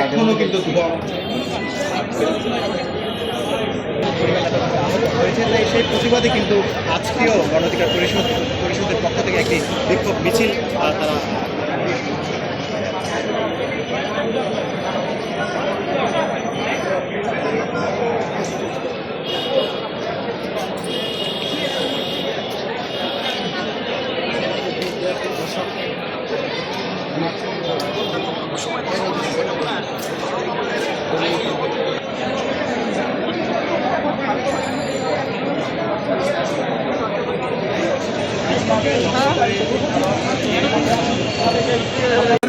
এখনো কিন্তু হয়েছে, তাই সেই প্রতিবাদে কিন্তু আজকেও গণ অধিকার পরিষদের পক্ষ থেকে একটি বিক্ষোভ মিছিল তারা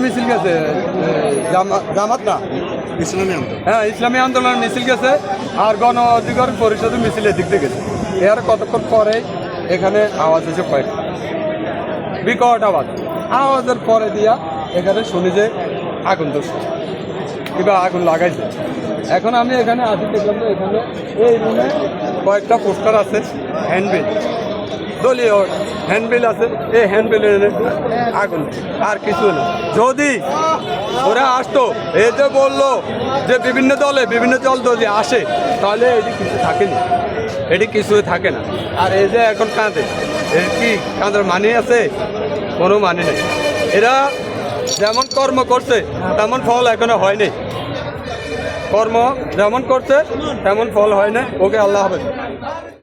মিছিল গেছে জামাত না ইসলামী হ্যাঁ ইসলামী আন্দোলনের মিছিল গেছে আর গণ অধিকার পরিষদের মিছিলের দিক থেকে গেছে। এর কতক্ষণ পরে এখানে আওয়াজ এসে পায়, বিকট আওয়াজের পরে দিয়া এখানে শুনি যে আগুন ধরছে কিংবা আগুন লাগাইছে। এখন আমি এখানে আসি, দেখলাম যে এখানে এই রুমে কয়েকটা পোস্টার আছে, হ্যান্ডবিল, দলীয় হ্যান্ডবিল আছে, এই হ্যান্ডবিলের আগুন আর কিছু না। যদি ওরা আসতো, এই যে বললো যে বিভিন্ন দল যদি আসে তাহলে এটি কিছু থাকেনি, এটি কিছুই থাকে না। আর এই যে এখন কাঁদে, এর কি কাঁদার মানে আছে? কোনো মানে নেই। এরা যেমন কর্ম করছে তেমন ফল এখনো হয়নি, কর্ম যেমন করছে তেমন ফল হয় না। ওকে, আল্লাহ হাফেজ।